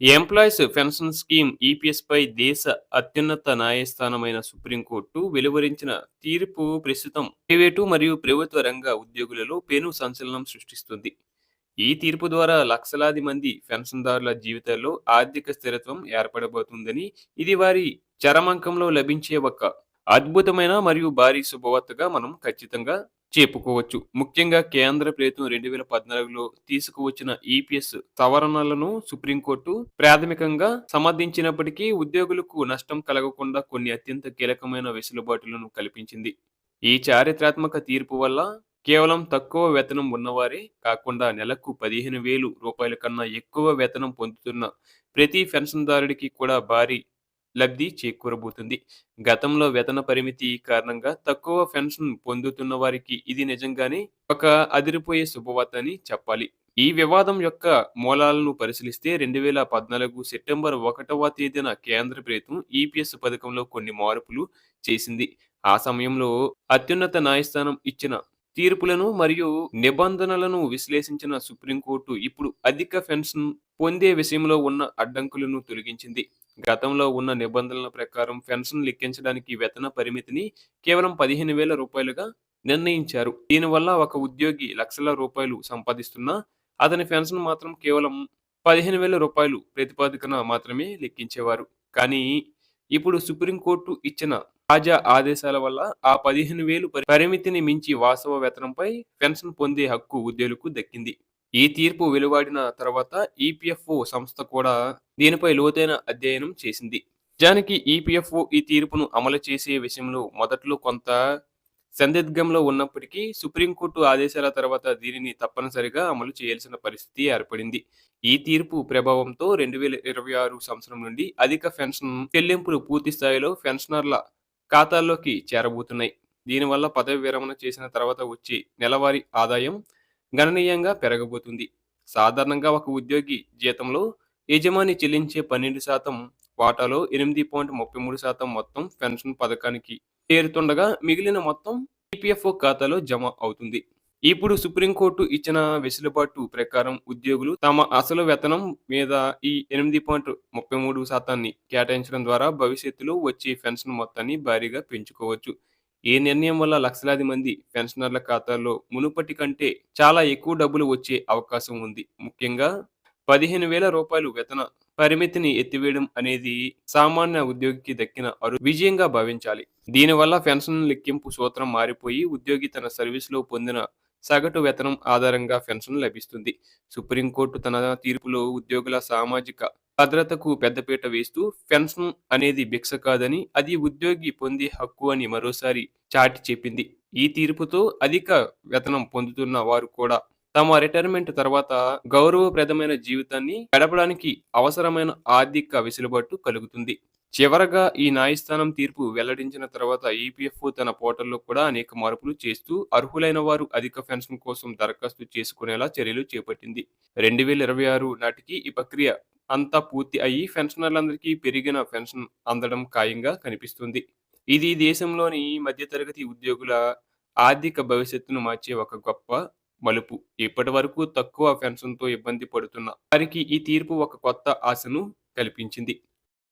Employees pension scheme ఈపీఎస్‌పై దేశ అత్యున్నత న్యాయస్థానమైన supreme court వెలువరించిన తీర్పు ప్రస్తుతం ప్రైవేటు మరియు ప్రభుత్వ రంగ ఉద్యోగులలో పెను సంచలనం సృష్టిస్తుంది. ఈ తీర్పు ద్వారా లక్షలాది మంది పెన్షన్దారుల జీవితాల్లో ఆర్థిక స్థిరత్వం ఏర్పడబోతుందని, ఇది వారి చరమాంకంలో లభించే ఒక అద్భుతమైన మరియు భారీ శుభవార్తగా మనం ఖచ్చితంగా చెప్పుకోవచ్చు. ముఖ్యంగా కేంద్ర ప్రభుత్వం 2014లో తీసుకువచ్చిన ఈపీఎస్ సవరణలను సుప్రీంకోర్టు ప్రాథమికంగా సమర్థించినప్పటికీ ఉద్యోగులకు నష్టం కలగకుండా కొన్ని అత్యంత కీలకమైన వెసులుబాటులను కల్పించింది. ఈ చారిత్రాత్మక తీర్పు వల్ల కేవలం తక్కువ వేతనం ఉన్నవారే కాకుండా నెలకు 15,000 కన్నా ఎక్కువ వేతనం పొందుతున్న ప్రతి పెన్షన్దారుడికి కూడా భారీ లబ్ధి చేకూరబోతుంది. గతంలో వేతన పరిమితి కారణంగా తక్కువ పెన్షన్ పొందుతున్న వారికి ఇది నిజంగానే ఒక అదిరిపోయే శుభవార్త అని చెప్పాలి. ఈ వివాదం యొక్క మూలాలను పరిశీలిస్తే 2014 సెప్టెంబర్ 1వ తేదీన కేంద్ర ప్రభుత్వం ఈపీఎస్ పథకంలో కొన్ని మార్పులు చేసింది. ఆ సమయంలో అత్యున్నత న్యాయస్థానం ఇచ్చిన తీర్పులను మరియు నిబంధనలను విశ్లేషించిన సుప్రీంకోర్టు ఇప్పుడు అధిక పెన్షన్ పొందే విషయంలో ఉన్న అడ్డంకులను తొలగించింది. గతంలో ఉన్న నిబంధనల ప్రకారం పెన్షన్ లెక్కించడానికి వేతన పరిమితిని కేవలం రూ. 15,000గా నిర్ణయించారు. దీనివల్ల ఒక ఉద్యోగి లక్షల రూపాయలు సంపాదిస్తున్నా అతని పెన్షన్ మాత్రం కేవలం రూ. 15,000 ప్రతిపాదికన మాత్రమే లెక్కించేవారు. కానీ ఇప్పుడు సుప్రీంకోర్టు ఇచ్చిన తాజా ఆదేశాల వల్ల ఆ 15,000 పరిమితిని మించి వాస్తవ వేతనంపై పెన్షన్ పొందే హక్కు ఉద్యోగులకు దక్కింది. ఈ తీర్పు వెలువడిన తర్వాత ఈపీఎఫ్ఓ సంస్థ కూడా దీనిపై లోతైన అధ్యయనం చేసింది. నిజానికి ఈపీఎఫ్ఓ ఈ తీర్పును అమలు చేసే విషయంలో మొదట్లో కొంత సందిగ్ధంలో ఉన్నప్పటికీ సుప్రీంకోర్టు ఆదేశాల తర్వాత దీనిని తప్పనిసరిగా అమలు చేయాల్సిన పరిస్థితి ఏర్పడింది. ఈ తీర్పు ప్రభావంతో 2026 సంవత్సరం నుండి అధిక పెన్షన్ చెల్లింపులు పూర్తి స్థాయిలో పెన్షనర్ల ఖాతాల్లోకి చేరబోతున్నాయి. దీనివల్ల పదవి విరమణ చేసిన తర్వాత వచ్చే నెలవారీ ఆదాయం గణనీయంగా పెరగబోతుంది. సాధారణంగా ఒక ఉద్యోగి జీతంలో యజమాని చెల్లించే 12% వాటాలో 8.33% మొత్తం పెన్షన్ పథకానికి చేరుతుండగా మిగిలిన మొత్తం ఈపీఎఫ్ఓ ఖాతాలో జమ అవుతుంది. ఇప్పుడు సుప్రీంకోర్టు ఇచ్చిన వెసులుబాటు ప్రకారం ఉద్యోగులు తమ అసలు వేతనం మీద ఈ 8.33% కేటాయించడం ద్వారా భవిష్యత్తులో వచ్చే పెన్షన్ మొత్తాన్ని భారీగా పెంచుకోవచ్చు. ఈ నిర్ణయం వల్ల లక్షలాది మంది పెన్షనర్ల ఖాతాల్లో మునుపటి కంటే చాలా ఎక్కువ డబ్బులు వచ్చే అవకాశం ఉంది. ముఖ్యంగా రూ. 15,000 వేతన పరిమితిని ఎత్తివేయడం అనేది సామాన్య ఉద్యోగికి దక్కిన విజయంగా భావించాలి. దీనివల్ల పెన్షన్ లెక్కింపు సూత్రం మారిపోయి ఉద్యోగి తన సర్వీసులో పొందిన సగటు వేతనం ఆధారంగా పెన్షన్ లభిస్తుంది. సుప్రీంకోర్టు తన తీర్పులో ఉద్యోగుల సామాజిక భద్రతకు పెద్దపీట వేస్తూ పెన్షన్ అనేది భిక్ష కాదని, అది ఉద్యోగి పొందే హక్కు అని మరోసారి చాటి చెప్పింది. ఈ తీర్పుతో అధిక వేతనం పొందుతున్న వారు కూడా తమ రిటైర్మెంట్ తర్వాత గౌరవప్రదమైన జీవితాన్ని గడపడానికి అవసరమైన ఆర్థిక వెసులుబాటు కలుగుతుంది. చివరగా ఈ న్యాయస్థానం తీర్పు వెల్లడించిన తర్వాత ఈపీఎఫ్ఓ తన పోర్టల్లో కూడా అనేక మార్పులు చేస్తూ అర్హులైన వారు అధిక పెన్షన్ కోసం దరఖాస్తు చేసుకునేలా చర్యలు చేపట్టింది. 2026 నాటికి ఈ ప్రక్రియ అంతా పూర్తి అయ్యి పెన్షనర్లందరికీ పెరిగిన పెన్షన్ అందడం ఖాయంగా కనిపిస్తుంది. ఇది దేశంలోని మధ్యతరగతి ఉద్యోగుల ఆర్థిక భవిష్యత్తును మార్చే ఒక గొప్ప మలుపు. ఇప్పటి వరకు తక్కువ పెన్షన్తో ఇబ్బంది పడుతున్న వారికి ఈ తీర్పు ఒక కొత్త ఆశను కల్పించింది.